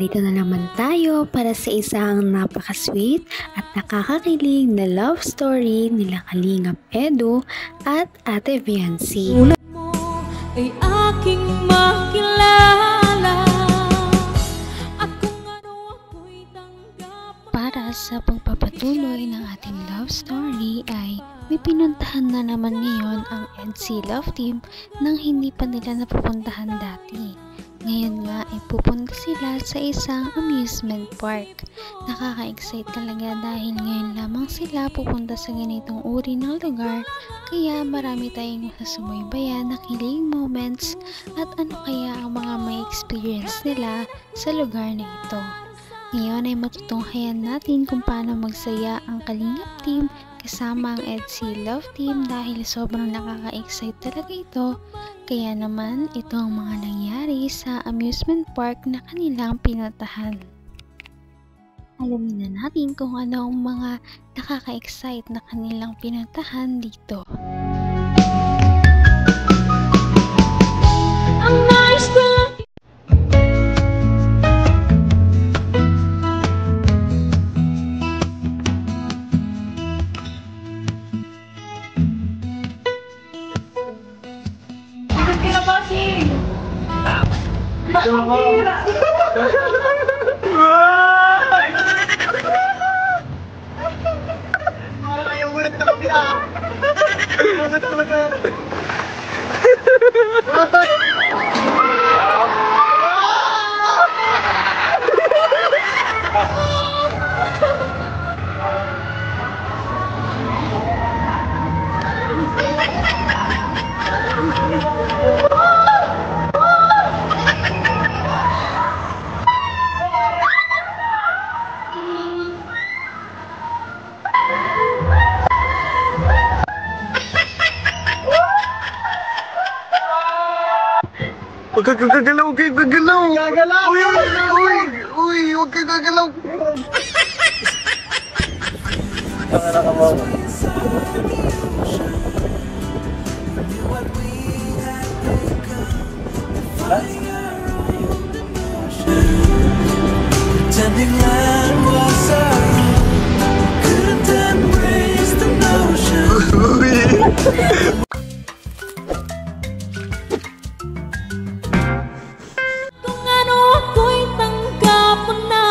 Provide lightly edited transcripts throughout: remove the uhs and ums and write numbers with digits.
Narito na naman tayo para sa isang napaka-sweet at nakakakilig na love story nila Kalingap Edu at Ate Viancy. Sulat mo ay aking makilala at kung ano ako'y tanggap. Para sa pagpapatuloy ng ating love story ay may pinuntahan na naman ngayon ang EDC Love Team nang hindi pa nila napupuntahan dati. Ngayon nga ay pupunta sila sa isang amusement park. Nakaka-excite talaga dahil ngayon lamang sila pupunta sa ganitong uri ng lugar, kaya marami tayong masasubaybayan na kilig moments at ano kaya ang mga may experience nila sa lugar na ito. Ngayon ay matutunghayan natin kung paano magsaya ang Kalingap Team kasama ang EDC Love Team dahil sobrang nakaka-excite talaga ito. Kaya naman ito ang mga nangyari sa amusement park na kanilang pinuntahan. Alamin na natin kung ano ang mga nakaka-excite na kanilang pinuntahan dito. Ang nice ko Huwag ka gagalaw, huwag ka gagalaw! Gagalaw! Uy, huwag ka gagalaw! Pretending that was our couldn't embrace the notion. kung ano ako'y tanggap mo na,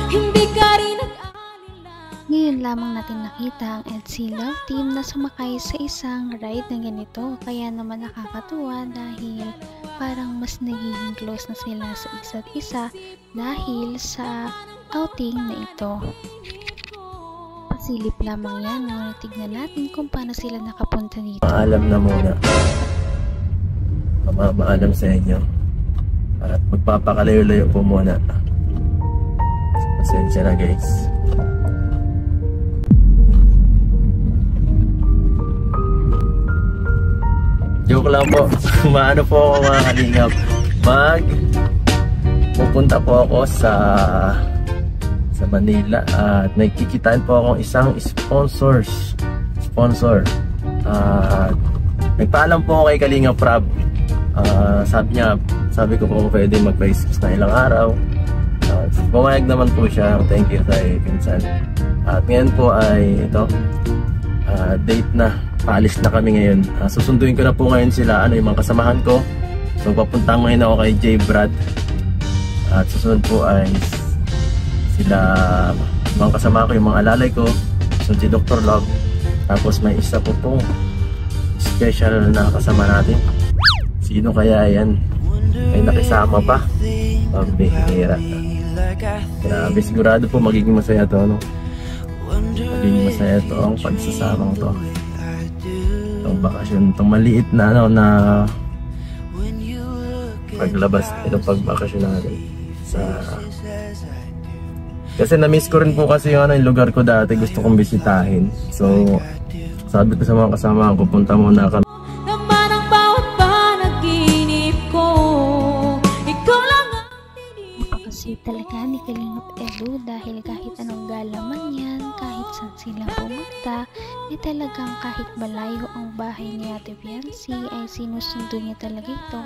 hindi ka rin nag-alala. Ngayon lamang natin nakita ang EDC Love Team na sumakay sa isang ride na ganito, kaya naman nakakatuwa dahil parang mas nagiging close na sila sa isa't isa dahil sa outing na ito. Pasilip lamang yan, ngunit tignan natin kung paano sila nakapunta dito. Maalam na muna. Maalam sa inyo. At magpapakalayo-layo po muna. Pasensya na guys. Joke lang po. Maano po ako mga kalingap. Pupunta po ako sa Manila at may kikitain po akong isang sponsor. Nagpaalam po ako kay Kalingap Rab. Sabi ko po kung pwede magpa-excuse na ilang araw. Pumayag naman po siya. Thank you kay Pinsan. At ngayon po ay ito, date na. Paalis na kami ngayon. Susunduin ko na po ngayon sila, yung mga kasamahan ko. So papunta ngayon ako kay J. Brad. At susunod po ay sila, mga kasama ko, yung mga alalay ko. Susunod si Dr. Love. Tapos may isa po pong special na kasama natin. Sino kaya yan? Ay nakisama pa. Pambihira. Grabe, sigurado po magiging masaya to, no? Magiging masaya to ang pagsasamang to. Itong bakasyon, itong maliit na na paglabas, itong pagbakasyon natin kasi na-miss ko rin po kasi yung lugar ko dati, gusto kong bisitahin. So sabi ko sa mga kasama ko, punta muna kami. Naman ang bawat panaginip ko, ikaw lang ang Napakasweet talaga ni Kalingap Edu dahil kahit anong gala man yan, kahit saan sila pumunta, talagang kahit malayo ang bahay ni Ate Viancy ay sinusundo niya talaga ito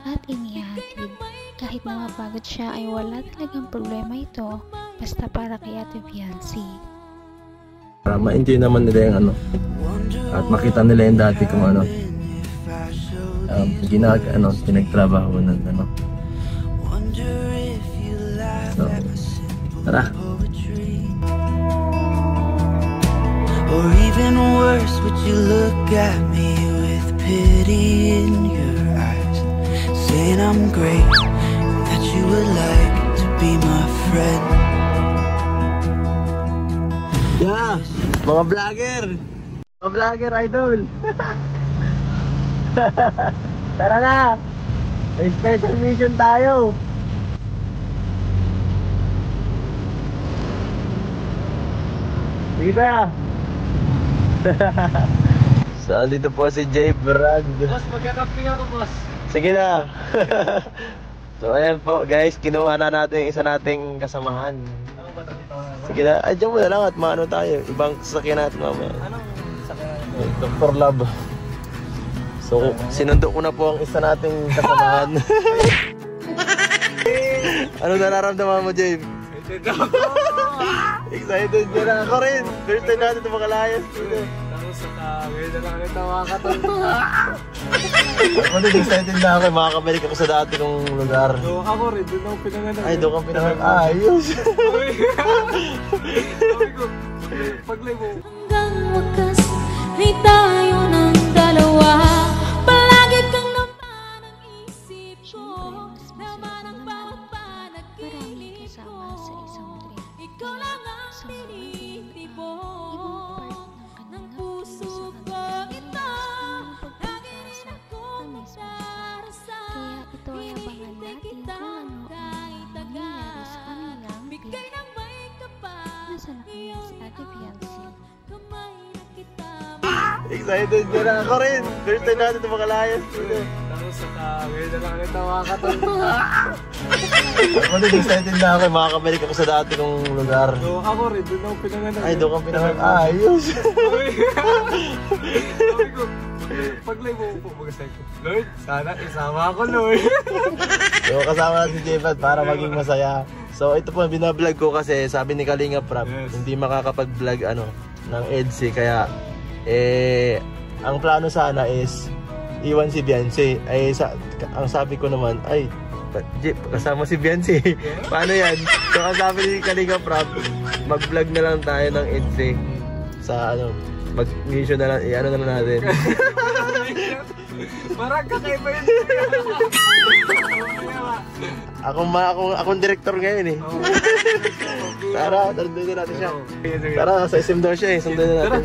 at inihatid. kahit na mapagod siya ay wala talagang problema ito basta para kay Ate Viancy. Para ma-enjoy naman nila yung ano at makita nila yung dati kung ano pinagtrabaho ng ano. So, tara. Or even worse, would you look at me with pity in your eyes, saying I'm great, and that you would like to be my friend? Yeah, mga vlogger! Mga vlogger idol! Tara na! May special mission tayo! Sige na! So, dito po si J. Brand. Boss, magkakaping ako, boss. Sige na! So, ayan po guys, kinuha na natin yung isa nating kasamahan. Sige na, ay dyan mo na lang at maano tayo. Ibang sasakyan natin mamaya. Anong sakyan? Dr. Love. So, sinundo ko na po ang isa nating kasamahan. Ano nararamdaman mo, Jabe? Excited ka na ako rin. First time natin ito makalayas dito. Tapos ngayon na lang ito makakatawa. Ako din excited na ako. Makakabalik ako sa dati kong lugar. So ako rin, doon ako pinanganak. Ay, doon kang pinanganak. Ayos. Sabi ko, paglay mo. Hanggang wakas ay tayo ng dalawa. Palagi kang naman ang isip ko. Naman ang bawat panaginip kasama sa isang trip. Ikaw lang ang Sa mga tinitibok ng puso ko ito. Lagi rin akong magdarasal. Kaya ito ay abangan natin kung ano ang nangyayari sa kanilang Bigay trip. ng may kapal. Nasa na kaya si Ate Viancy? Kamay na kita. Excited ka na ako rin. First time natin ito makalayas dito. Tapos ngayon na lang ito makakatawa. Ako din excited na ako. Makakabalik ako sa dati kong lugar. So ako rin, doon ako pinanganak. Ay, doon kang pinanganak. Ayos. Sabi ko, paglay mo po, magasay ko. Lord, sana isama ako, Lord. So, kasama na si J-Bad para maging masaya. So, ito po, binablog ko kasi sabi ni Kalinga Prab, Yes. hindi makakapag-vlog ng EDSI. Kaya, ang plano sana is iwan si Viancy. Ang sabi ko naman, ay, Jeep, kasama si Viancy. Paano yan? So, ang sabi ni Kalinga Prab, mag-vlog na lang tayo ng EDSI. Sa mag-mission na lang, ano na lang natin. Parang kakaiba yun. Akong director ngayon eh. Tara, sundin natin siya. Tara, sa SM daw siya eh. Sundin na natin.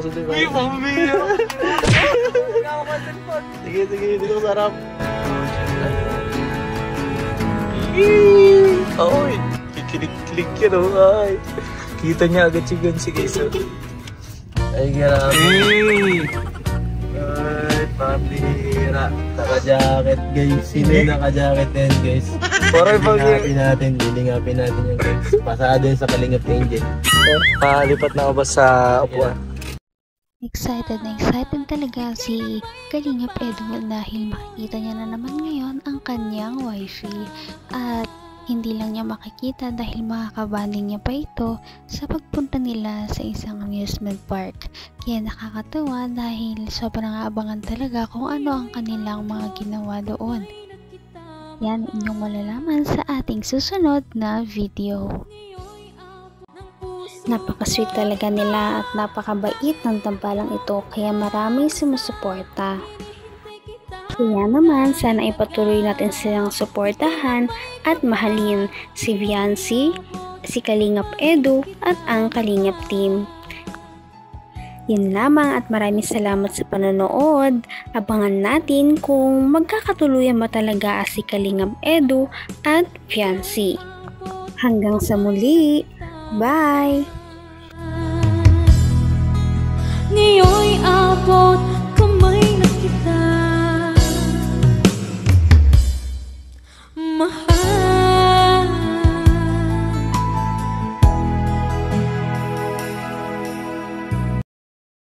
Sundin ba? Uy, pamilya! Sige, dito ko sarap. Oy, kikilig yun oh. Ay. Kita niya agad si Gansi guys. Ay, grabe. Hey! Ay, pambira. Naka-jacket guys. Sino yung naka-jacket din guys? Parang Lilingapin natin yung pasada yun sa Kalingap Angel. lipat na ako ba sa upuan? Excited na excited talaga si Kalingap Edwin dahil makikita niya na naman ngayon ang kanyang wifey at hindi lang niya makikita dahil makakabanding niya pa ito sa pagpunta nila sa isang amusement park. Kaya nakakatawa dahil sobrang abangan talaga kung ano ang kanilang mga ginawa doon. Yan inyong malalaman sa ating susunod na video. Napaka-sweet talaga nila at napakabait ng tambalang ito kaya maraming sumusuporta. Kaya naman sana ipatuloy natin silang suportahan at mahalin si Viancy, si Kalingap Edu at ang Kalingap team. Yun lamang at maraming salamat sa panonood. Abangan natin kung magkakatuluyan ba talaga si Kalingap Edu at Viancy. Hanggang sa muli. Bye! Ngayon'y abot